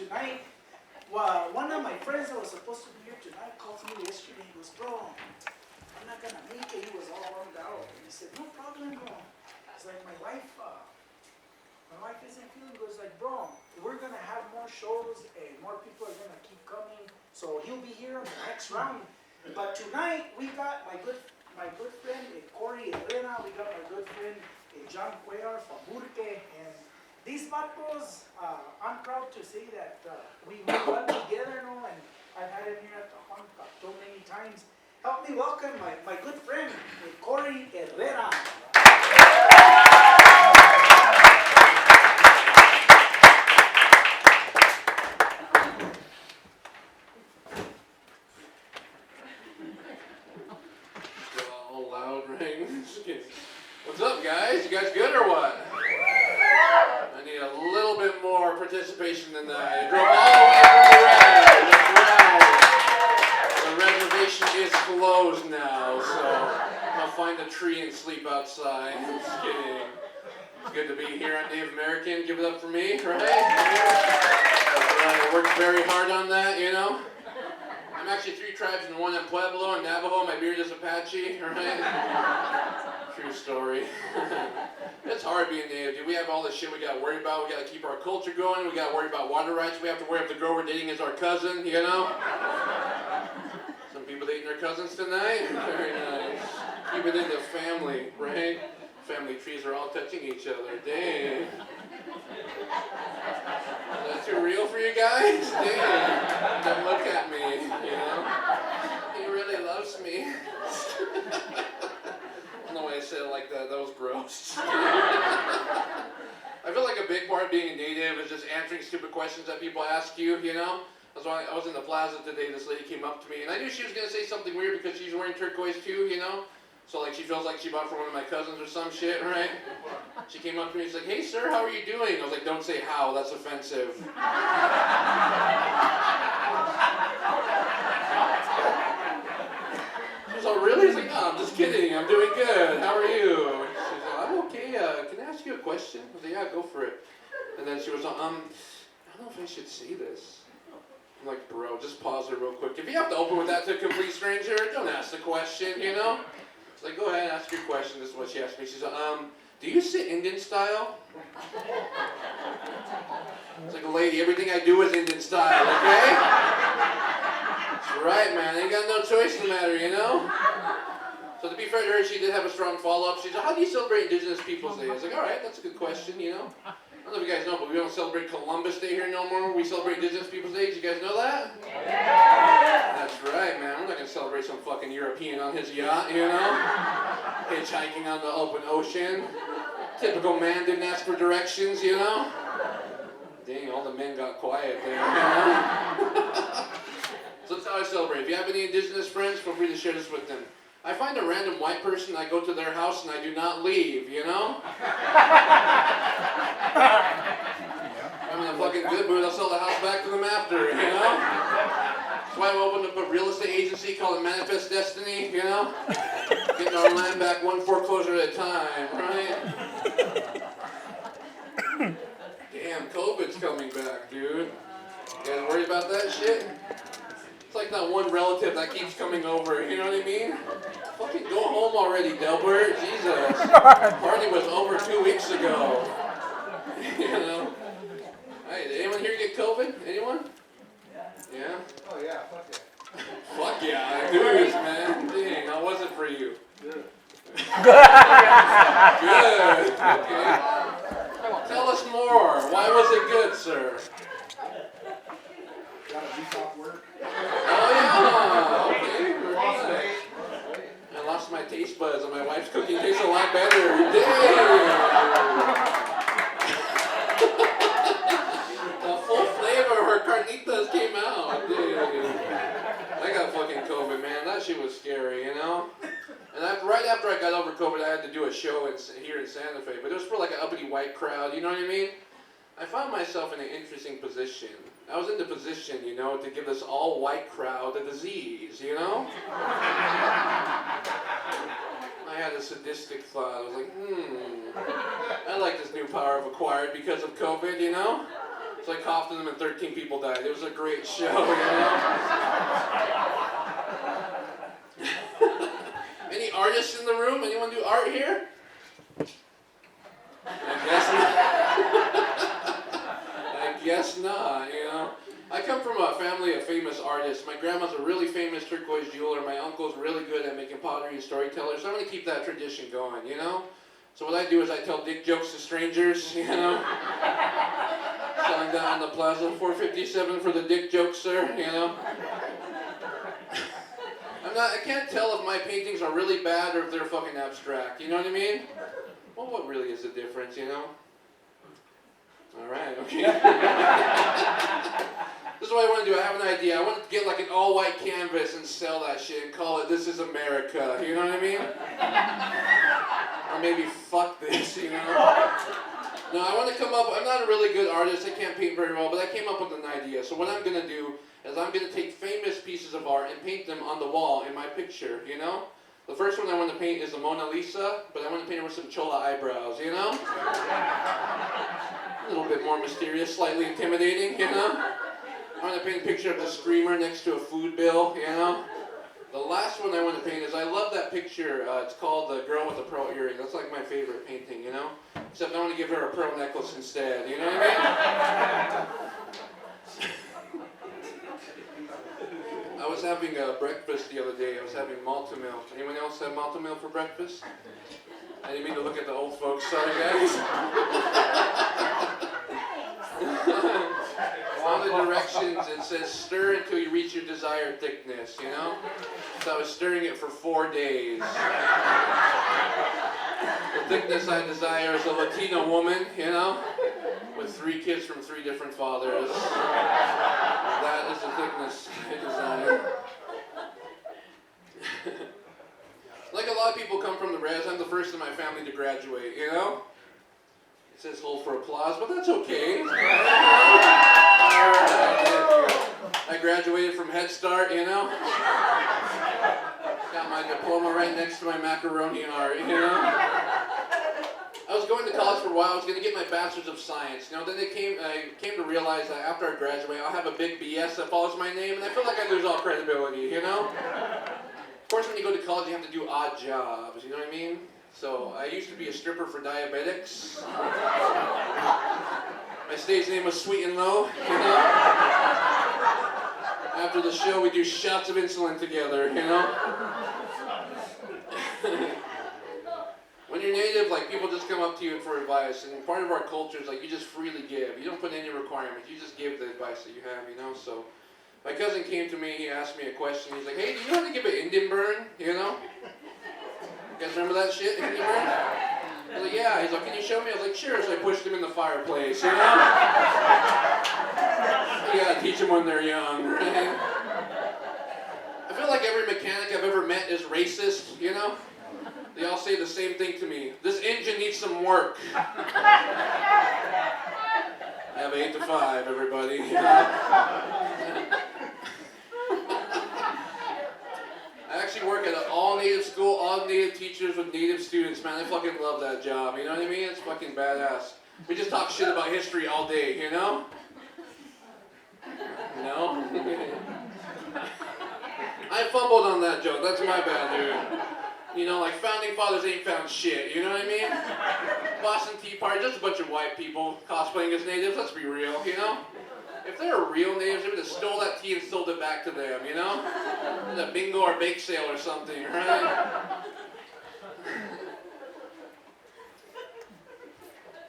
tonight, well, one of my friends that was supposed to be here tonight called me yesterday. He goes, bro, I'm not gonna make it. He was all bummed out. And he said, no problem, bro. It's like my wife isn't feeling good. It's like, bro, we're gonna have more shows and more people are gonna keep coming. So he'll be here on the next round. But tonight we got my good friend Corey Herrera. We got my good friend John Cuellar from Burke. And these vatos, I'm proud to say that we run together, no? And I've had him here at the Cocteau many times. Help me welcome my good friend Corey Herrera. All loud, right? What's up, guys? You guys good or what? I need a little bit more participation than that. I drove all the way from the red. That's right. The reservation is closed now, so I'll find a tree and sleep outside. Just kidding. It's good to be here on Native American. Give it up for me, right? That's right. I worked very hard on that, you know? I'm actually 3 tribes in one. I'm Pueblo and Navajo. My beard is Apache, right? True story. It's hard being Native, dude. We have all this shit we got to worry about. We got to keep our culture going. We got to worry about water rights. We have to worry if the girl we're dating is our cousin, you know? Some people dating their cousins tonight. Very nice. Keep it in the family, right? Family trees are all touching each other. Dang. Is that too real for you guys? Damn. Don't look at me, you know? He really loves me. I don't know why I said it like that. That was gross. I feel like a big part of being a Native is just answering stupid questions that people ask you, you know? That's why I was in the plaza today. This lady came up to me, and I knew she was going to say something weird because she's wearing turquoise too, you know? So like she feels like she bought for one of my cousins or some shit, right? She came up to me and she's like, hey sir, how are you doing? I was like, don't say how, that's offensive. She was like, really? I was like, no, I'm just kidding, I'm doing good, how are you? She's like, I'm okay, can I ask you a question? I was like, yeah, go for it. And then she was like, I don't know if I should say this. I'm like, bro, just pause it real quick. If you have to open with that to a complete stranger, don't ask the question, you know? Like, go ahead and ask your question. This is what she asked me. She's like, do you sit Indian style? It's like, lady, everything I do is Indian style, okay? That's right, man. I ain't got no choice in the matter, you know? So to be fair to her, she did have a strong follow-up. She's like, how do you celebrate Indigenous Peoples Day? I was like, all right, that's a good question, you know? I don't know if you guys know, but we don't celebrate Columbus Day here no more. We celebrate Indigenous Peoples Day. Did you guys know that? Yeah. That's right, man. We're not going to celebrate some fucking European on his yacht, you know? Hitchhiking on the open ocean. Typical man didn't ask for directions, you know? Dang, all the men got quiet there, you know? So that's how I celebrate. If you have any Indigenous friends, feel free to share this with them. I find a random white person, I go to their house and I do not leave, you know? I'm in a fucking good mood, I'll sell the house back to them after, you know? That's why I opened up a real estate agency called Manifest Destiny, you know? Getting our land back one foreclosure at a time, right? Damn, COVID's coming back, dude. You guys worried about that shit? It's like that one relative that keeps coming over, you know what I mean? Fucking go home already, Delbert. Jesus. Party was over 2 weeks ago. You know? Hey, did anyone here get COVID? Anyone? Yeah? Oh yeah, fuck yeah. Fuck yeah, dude, man. Dang, how was it for you? Good. Good. Okay. Tell us more. Why was it good, sir? Got a week off work. Oh yeah. Okay. Nice. I lost my taste buds, and my wife's cooking tastes a lot better. Dang. The full flavor of her carnitas came out. Dang. I got fucking COVID, man. That shit was scary, you know? And right after I got over COVID, I had to do a show here in Santa Fe, but it was for like an uppity white crowd, you know what I mean? I found myself in an interesting position. I was in the position, you know, to give this all-white crowd a disease, you know? I had a sadistic thought. I was like, I like this new power I've acquired because of COVID, you know? So I coughed in them and 13 people died. It was a great show, you know? Any artists in the room? Anyone do art here? I guess not, you know? I come from a family of famous artists. My grandma's a really famous turquoise jeweler. My uncle's really good at making pottery and storytellers. So I'm going to keep that tradition going, you know? So what I do is I tell dick jokes to strangers, you know? Selling down on the plaza, $4.57 for the dick jokes, sir, you know? I can't tell if my paintings are really bad or if they're fucking abstract, you know what I mean? Well, what really is the difference, you know? Alright, okay. This is what I want to do. I have an idea. I want to get like an all-white canvas and sell that shit and call it This Is America, you know what I mean? Or maybe Fuck This, you know? No, I want to come up, I'm not a really good artist, I can't paint very well, but I came up with an idea. So what I'm going to do is I'm going to take famous pieces of art and paint them on the wall in my picture, you know? The first one I want to paint is the Mona Lisa, but I want to paint her with some chola eyebrows, you know? A little bit more mysterious, slightly intimidating, you know? I want to paint a picture of the screamer next to a food bill, you know? The last one I want to paint is, I love that picture, it's called The Girl with the Pearl Earring. That's like my favorite painting, you know? Except I want to give her a pearl necklace instead, you know what I mean? I was having breakfast the other day. I was having malta milk. Anyone else have malta milk for breakfast? I didn't mean to look at the old folks. Sorry, guys. On the directions, it says stir until you reach your desired thickness, you know? So I was stirring it for 4 days. The thickness I desire is a Latina woman, you know? With 3 kids from 3 different fathers. That is the thickness I desire. Like a lot of people come from the res, I'm the first in my family to graduate, you know? It says hold for applause, but that's okay. I graduated from Head Start, you know? Got my diploma right next to my macaroni art, you know? I was going to college for a while. I was going to get my bachelor's of science. You know, then I came to realize that after I graduate, I'll have a big BS that follows my name, and I feel like I lose all credibility, you know? Of course, when you go to college, you have to do odd jobs, you know what I mean? So, I used to be a stripper for diabetics. My stage name was Sweet and Low, you know? After the show, we do shots of insulin together, you know? When you're native, like, people just come up to you for advice, and part of our culture is, like, you just freely give. You don't put any requirements. You just give the advice that you have, you know? So, my cousin came to me, he asked me a question. He's like, hey, do you know how to give an Indian burn, you know? You guys remember that shit, Indian burn? I was like, yeah. He's like, can you show me? I was like, sure. So I pushed him in the fireplace, you know? You gotta teach them when they're young, right? I feel like every mechanic I've ever met is racist, you know? They all say the same thing to me. This engine needs some work. I have 8 to 5, everybody. You know? I actually work at an all-native school, all-native teachers with native students. Man, I fucking love that job. You know what I mean? It's fucking badass. We just talk shit about history all day, you know? No? I fumbled on that joke. That's my bad, dude. You know, like, founding fathers ain't found shit, you know what I mean? Boston Tea Party, just a bunch of white people cosplaying as natives, let's be real, you know? If they were real natives, they would have stole that tea and sold it back to them, you know? At a bingo or bake sale or something, right?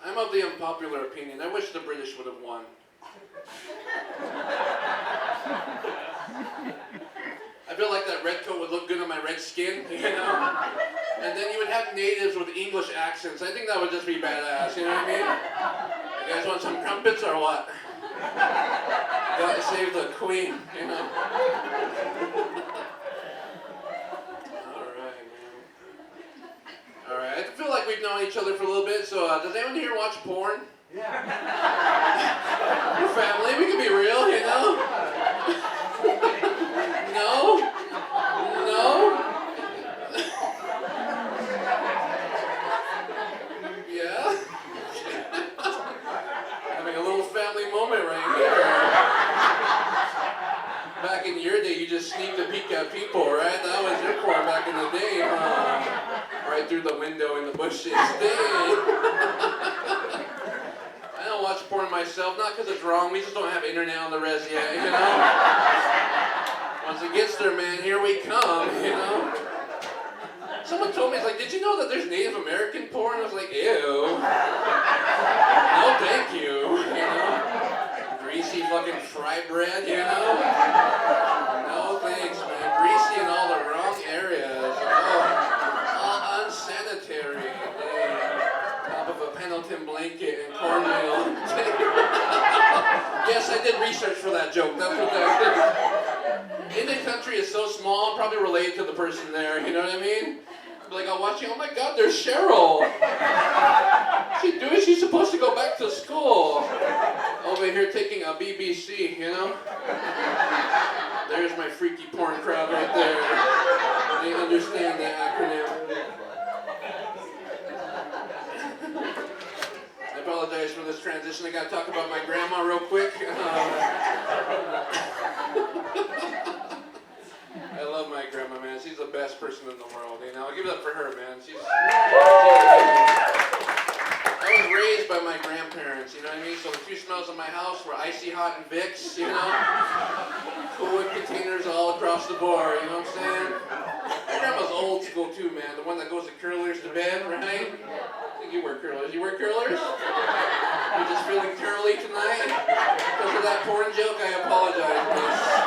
I'm of the unpopular opinion. I wish the British would have won. I feel like that red coat would look good on my red skin, you know? And then you would have natives with English accents. I think that would just be badass, you know what I mean? You guys want some crumpets or what? Gotta save the queen, you know? Alright, man. Alright, I feel like we've known each other for a little bit, so does anyone here watch porn? Yeah. We're family, we can be real, you know? No? No? Yeah? Having a little family moment at people, right? That was your porn back in the day, huh? Right through the window in the bushes. Dang. I don't watch porn myself, not because it's wrong. We just don't have internet on the res yet, you know? Once it gets there, man, here we come, you know? Someone told me, it's like, did you know that there's Native American porn? I was like, ew. No, thank you, you know? Greasy fucking fry bread, you know? No thanks, man. Greasy in all the wrong areas. Oh, all unsanitary. Top of a Pendleton blanket and cornmeal. Yes, I did research for that joke. That's what that is. Indian country is so small, I'm probably related to the person there, you know what I mean? Like, I'm watching, oh my God, there's Cheryl. What's she doing? She's supposed to go back to school. Over here taking a BBC, you know? There's my freaky porn crowd right there. They understand that acronym. I apologize for this transition. I gotta talk about my grandma real quick. I love my grandma, man. She's the best person in the world, you know? I'll give it up for her, man. I was raised by my grandparents, you know what I mean? So the two smells in my house were Icy Hot and Vicks, you know? Cool Whip containers all across the board, you know what I'm saying? My grandma's old school too, man. The one that goes to curlers to bed, right? I think you wear curlers. You wear curlers? You're just feeling curly tonight? Because of that porn joke? I apologize, miss.